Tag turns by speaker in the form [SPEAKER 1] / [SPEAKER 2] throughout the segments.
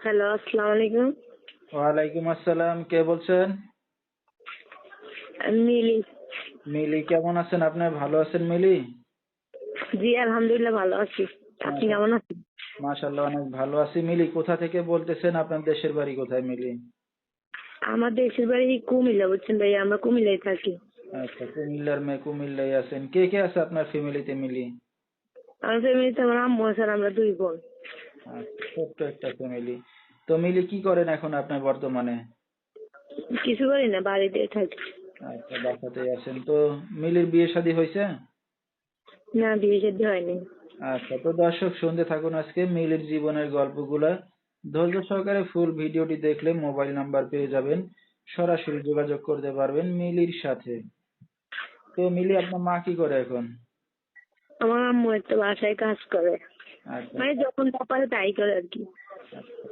[SPEAKER 1] Hello, আসসালামু আলাইকুম।
[SPEAKER 2] ওয়ালাইকুম আসসালাম। কে বলছেন?
[SPEAKER 1] আমি মিলি।
[SPEAKER 2] মিলি কেমন আছেন আপনি? ভালো আছেন মিলি?
[SPEAKER 1] জি, আলহামদুলিল্লাহ ভালো আছি। আপনি
[SPEAKER 2] মাশা
[SPEAKER 1] কেমন আছেন?
[SPEAKER 2] মাশাআল্লাহ অনেক ভালো আছি। মিলি কোথা থেকে বলতেছেন? আপনার দেশের বাড়ি কোথায় মিলি?
[SPEAKER 1] আমার দেশের বাড়ি কুমিল্লা, বুঝছেন ভাই, আমরা কুমিল্লায় থাকি।
[SPEAKER 2] আচ্ছা, কুমিল্লার মেয়ে, কুমিল্লায় আছেন। কে কে আছে আপনার ফ্যামিলিতে মিলি?
[SPEAKER 1] আমার ফ্যামিলিতে আমার আম্মু আছে আর আমরা 2 বোন।
[SPEAKER 2] আচ্ছা, ছোট্ট একটা ফ্যামিলি। তো মিলি কি করেন এখন আপনি বর্তমানে?
[SPEAKER 1] কিছু করি না, বাড়িতে থাকি।
[SPEAKER 2] আচ্ছা, বাসাতেই আছেন। তো মিলির বিয়ে শাদী হয়েছে?
[SPEAKER 1] না, বিয়ে শাদী হয়নি।
[SPEAKER 2] আচ্ছা, তো দর্শক শুনতে থাকুন আজকে মিলির জীবনের গল্পগুলা। ধৈর্য সহকারে ফুল ভিডিওটি দেখলে মোবাইল নাম্বার পেয়ে যাবেন। সরাসরি যোগাযোগ করতে পারবেন মিলির সাথে। তো মিলি আপনার মা কি করে এখন?
[SPEAKER 1] আমার আম্মু একটা বাসায় কাজ করে,
[SPEAKER 2] আচ্ছা,
[SPEAKER 1] মানে যখন যা পারে তাই করে আর কি।
[SPEAKER 2] আচ্ছা।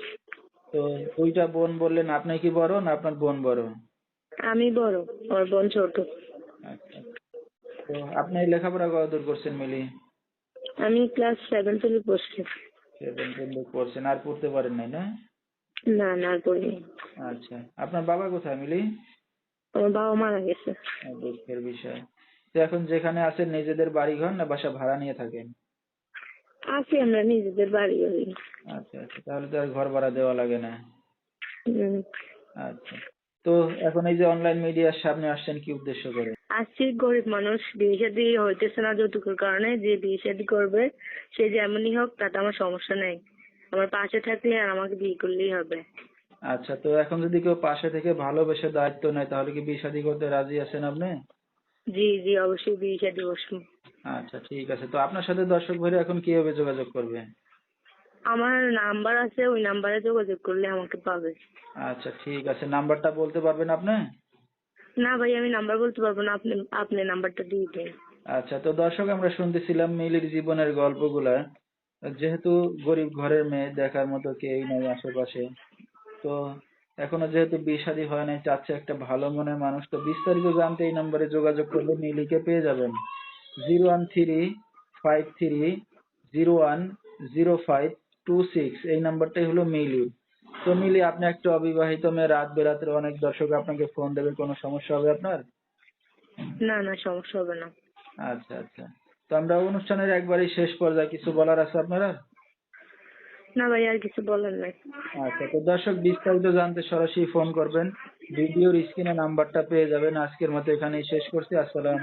[SPEAKER 2] তো 2টা বোন বললেন, আপনি কি বড় না আপনার বোন বড়?
[SPEAKER 1] আমি বড়, আমার বোন ছোট।
[SPEAKER 2] আচ্ছা। তো আপনি লেখাপড়া কতদূর করছেন মিলি?
[SPEAKER 1] আমি ক্লাস 7 থেকে পড়ছি।
[SPEAKER 2] 7 পর্যন্ত পড়ছেন, আর পড়তে পারেন নাই না?
[SPEAKER 1] না, না পড়িনি।
[SPEAKER 2] আচ্ছা, আপনার বাবা কোথায় মিলি?
[SPEAKER 1] আমার বাবা মারা গেছে।
[SPEAKER 2] দুঃখের বিষয়। তো এখন যেখানে আছেন নিজেদের বাড়িঘর না বাসা ভাড়া নিয়ে থাকেন?
[SPEAKER 1] আছি আমরা নিজেদের বাড়ি বাড়ি।
[SPEAKER 2] আচ্ছা, আচ্ছা। তাহলে তো আর ঘর ভাড়া দেওয়া লাগে না।
[SPEAKER 1] হুম।
[SPEAKER 2] আচ্ছা। তো এখন এই যে অনলাইন মিডিয়ার সামনে আসছেন কি উদ্দেশ্য করে?
[SPEAKER 1] আজকে গরিব মানুষ, বিয়ে শাদী হইতেছে না যৌতুকের কারণে, যে বিয়ে শাদী করবে সে যেমনই হোক তাতে আমার সমস্যা নেই। আমার পাশে থাকলে আর আমাকে বিয়ে করলেই হবে।
[SPEAKER 2] আচ্ছা, তো এখন যদি কেউ পাশে থেকে ভালোবেসে দায়িত্ব নেয় তাহলে কি বিয়ে শাদী করতে রাজি আছেন আপনি?
[SPEAKER 1] জি জি, অবশ্যই বিয়ে শাদী বসবো।
[SPEAKER 2] আচ্ছা, ঠিক আছে। তো আপনার সাথে দর্শক ভাইরা এখন কিভাবে যোগাযোগ করবে?
[SPEAKER 1] আমার নাম্বার আছে, ওই নাম্বারে যোগাযোগ করলে আমাকে পাবে।
[SPEAKER 2] আচ্ছা, ঠিক আছে। নাম্বারটা বলতে পারবেন আপনি?
[SPEAKER 1] না ভাই, আমি নাম্বার বলতে পারবো না, আপনি আপনি নাম্বারটা দিয়ে দিন।
[SPEAKER 2] আচ্ছা, তো দর্শক আমরা শুনতেছিলাম মিলির জীবনের গল্পগুলা। যেহেতু গরিব ঘরের মেয়ে, দেখার মতো কেউই নাই আশেপাশে। তো এখনো যেহেতু বিয়ে শাদী হয় নাই, চাচ্ছে একটা ভালো মনের মানুষ। তো বিস্তারিত জানতে এই নম্বরে যোগাযোগ করলে মিলিকে পেয়ে যাবেন। 01353010526 এই নাম্বারটাই হলো মিলি। তো মিলি, আপনি একটা অবিবাহিত মেয়ে, রাত বেরাত্রে অনেক দর্শক আপনাকে ফোন দেবে, কোনো সমস্যা হবে আপনার?
[SPEAKER 1] না না, সমস্যা হবে না।
[SPEAKER 2] আচ্ছা, আচ্ছা। তো আমরা অনুষ্ঠানের একবারেই শেষ পর্যায়ে কিছু বলার আছে আপনারা?
[SPEAKER 1] না ভাই, আর কিছু বলার নাই।
[SPEAKER 2] আচ্ছা, তো দর্শক বিস্তারিত জানতে সরাসরি ফোন করবেন। ভিডিওর স্ক্রিনে নাম্বারটা পেয়ে যাবেন। আজকের মতো এখানেই শেষ করছি। আসসালামু